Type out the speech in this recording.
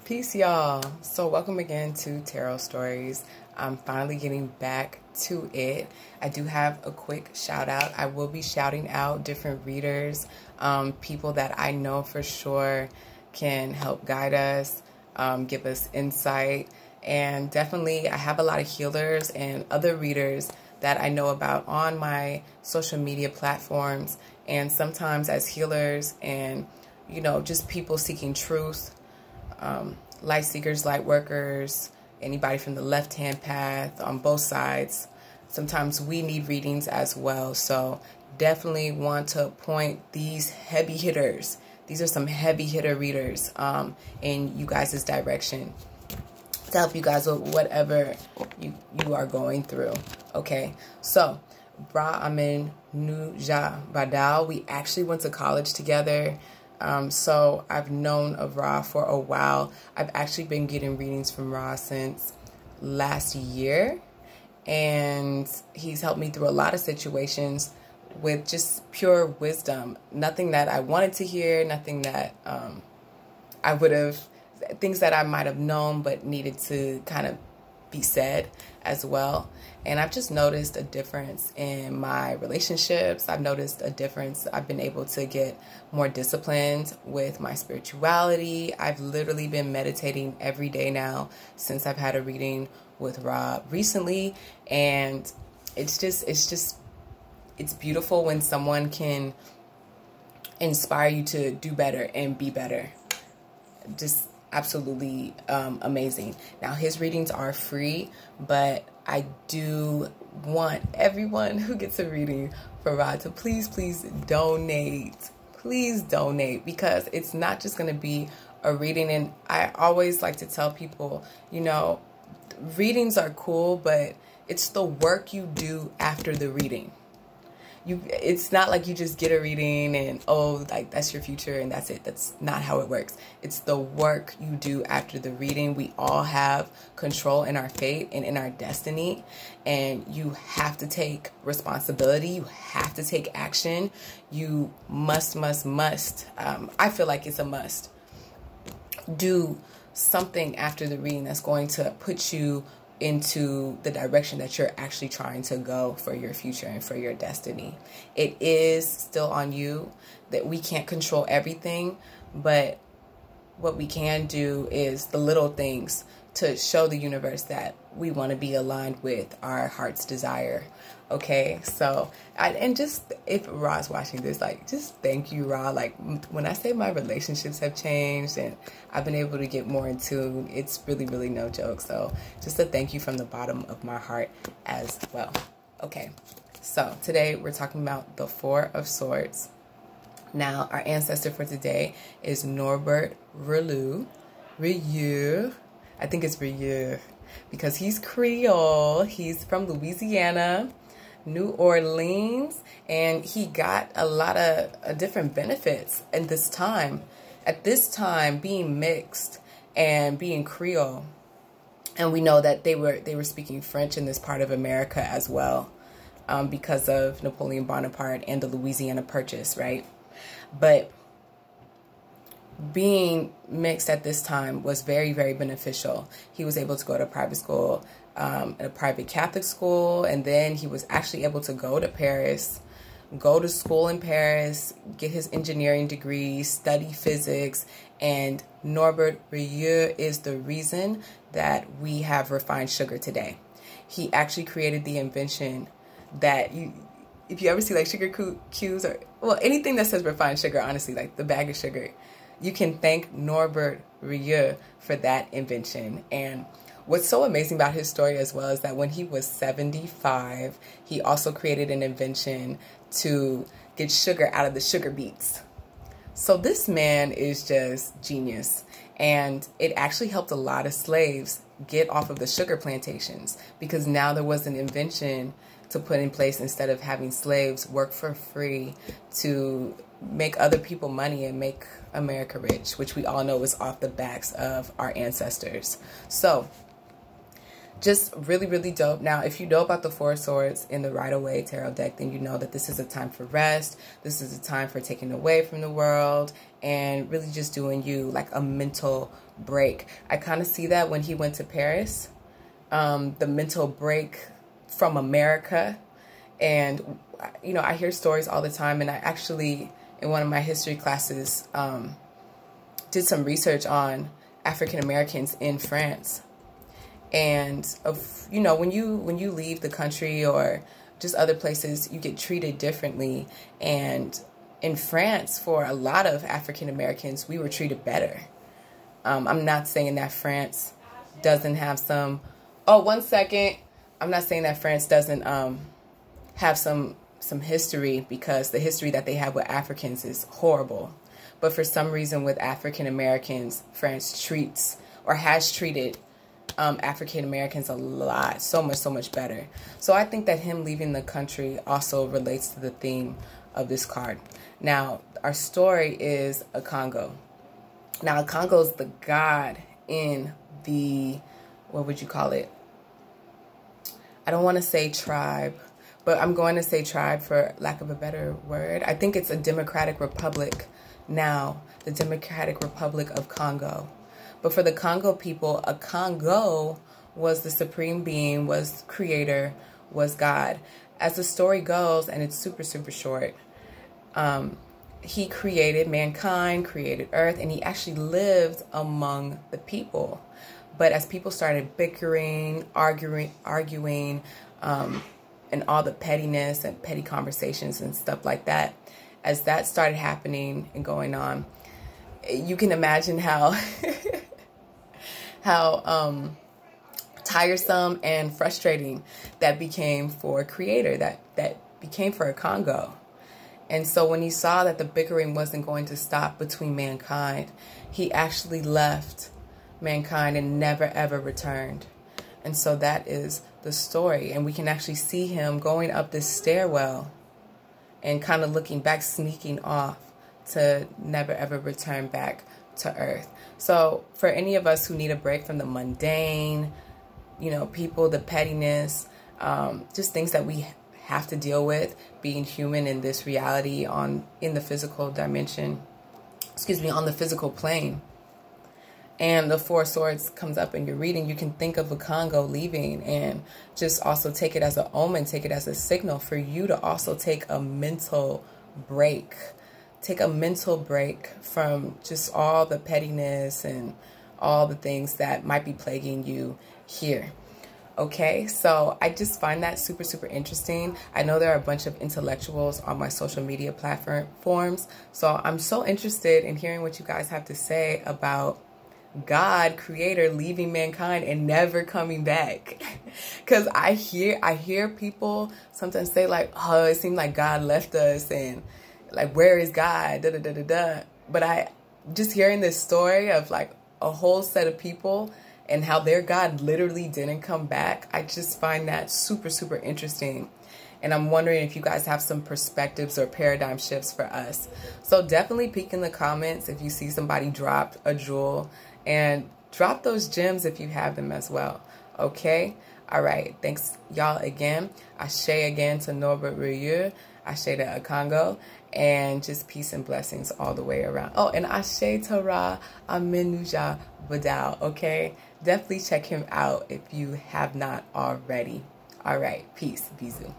Peace, y'all. So welcome again to Tarot Stories. I'm finally getting back to it. I do have a quick shout out. I will be shouting out different readers, people that I know for sure can help guide us, give us insight. And definitely I have a lot of healers and other readers that I know about on my social media platforms. And sometimes as healers and, you know, just people seeking truth, light seekers, light workers, anybody from the left-hand path on both sides. Sometimes we need readings as well. So definitely want to point these heavy hitters. These are some heavy hitter readers in you guys' direction to help you guys with whatever you are going through. Okay, so Bra Amin Nuja Badal, we actually went to college together. So I've known of Ra for a while. I've actually been getting readings from Ra since last year, and he's helped me through a lot of situations with just pure wisdom. Nothing that I wanted to hear, nothing that I would have, things that I might have known but needed to kind of be said as well. And I've just noticed a difference in my relationships. I've noticed a difference. I've been able to get more disciplined with my spirituality. I've literally been meditating every day now since I've had a reading with Rob recently. And it's beautiful when someone can inspire you to do better and be better. Just absolutely amazing. Now, his readings are free, but I do want everyone who gets a reading for Rod to please donate. Please donate, because it's not just going to be a reading. And I always like to tell people, you know, readings are cool, but it's the work you do after the reading. It's not like you just get a reading and, oh, like that's your future and that's it. That's not how it works. It's the work you do after the reading. We all have control in our fate and in our destiny, and you have to take responsibility. You have to take action. You must, I feel like it's a must, do something after the reading that's going to put you into the direction that you're actually trying to go for your future and for your destiny. It is still on you. That we can't control everything, but what we can do is the little things to show the universe that we want to be aligned with our heart's desire. Okay, so and just if Ra's watching this, like, just thank you, Ra. Like, when I say my relationships have changed and I've been able to get more in tune, it's really no joke. So just a thank you from the bottom of my heart as well. Okay, so today we're talking about the Four of Swords. Now, our ancestor for today is Norbert Rieu. I think it's Rieu because he's Creole. He's from Louisiana, New Orleans, and he got a lot of different benefits in this time. At this time, being mixed and being Creole, and we know that they were speaking French in this part of America as well, because of Napoleon Bonaparte and the Louisiana Purchase, right? But being mixed at this time was very beneficial. He was able to go to private school, a private Catholic school, and then he was actually able to go to Paris, go to school in Paris, get his engineering degree, study physics, and Norbert Rieu is the reason that we have refined sugar today. He actually created the invention that if you ever see like sugar cubes or, well, anything that says refined sugar, honestly, like the bag of sugar, you can thank Norbert Rieu for that invention. And what's so amazing about his story as well is that when he was 75, he also created an invention to get sugar out of the sugar beets. So this man is just genius. And it actually helped a lot of slaves get off of the sugar plantations, because now there was an invention to put in place instead of having slaves work for free to make other people money and make America rich, which we all know is off the backs of our ancestors. So just really, really dope. Now, if you know about the Four Swords in the Rider-Waite Tarot deck, then you know that this is a time for rest. This is a time for taking away from the world and really just doing you like a mental break. I kind of see that when he went to Paris, the mental break from America. And, you know, I hear stories all the time. And I actually, in one of my history classes, did some research on African Americans in France. And of, you know, when you leave the country or just other places, you get treated differently. And in France, for a lot of African Americans, we were treated better. I'm not saying that France doesn't have some. Oh, 1 second. I'm not saying that France doesn't have some history, because the history that they have with Africans is horrible. But for some reason with African Americans, France treats or has treated African Americans a lot, so much better. So I think that him leaving the country also relates to the theme of this card. Now, our story is Akongo. Now, Akongo is the god in the, what would you call it? I don't want to say tribe, but I'm going to say tribe for lack of a better word. I think it's a democratic republic now, the Democratic Republic of Congo. But for the Congo people, Akongo was the supreme being, was creator, was God. As the story goes, and it's super short, he created mankind, created earth, and he actually lived among the people. But as people started bickering, arguing, and all the pettiness and petty conversations and stuff like that, as that started happening and going on, you can imagine how tiresome and frustrating that became for a creator, that became for Akongo. And so when he saw that the bickering wasn't going to stop between mankind, he actually left mankind and never ever returned. And so that is the story. And we can actually see him going up this stairwell and kind of looking back, sneaking off to never ever return back to earth. So for any of us who need a break from the mundane, you know, people, the pettiness, just things that we have to deal with being human in this reality in the physical dimension, on the physical plane. And the Four Swords comes up in your reading, you can think of Akongo leaving and just also take it as an omen, take it as a signal for you to also take a mental break. Take a mental break from just all the pettiness and all the things that might be plaguing you here. Okay, so I just find that super interesting. I know there are a bunch of intellectuals on my social media platforms, so I'm so interested in hearing what you guys have to say about God, creator, leaving mankind and never coming back. Because I hear people sometimes say like, oh, it seemed like God left us, and like, where is God? But I just hearing this story of like a whole set of people and how their God literally didn't come back, I just find that super interesting. And I'm wondering if you guys have some perspectives or paradigm shifts for us. So definitely peek in the comments if you see somebody drop a jewel, and drop those gems if you have them as well. Okay? All right. Thanks, y'all, again. Ashe again to Norbert Rieu. Ashe to Akongo. And just peace and blessings all the way around. Oh, and Ashe Tara Amenuja Badal. Okay? Definitely check him out if you have not already. All right. Peace. Bisous.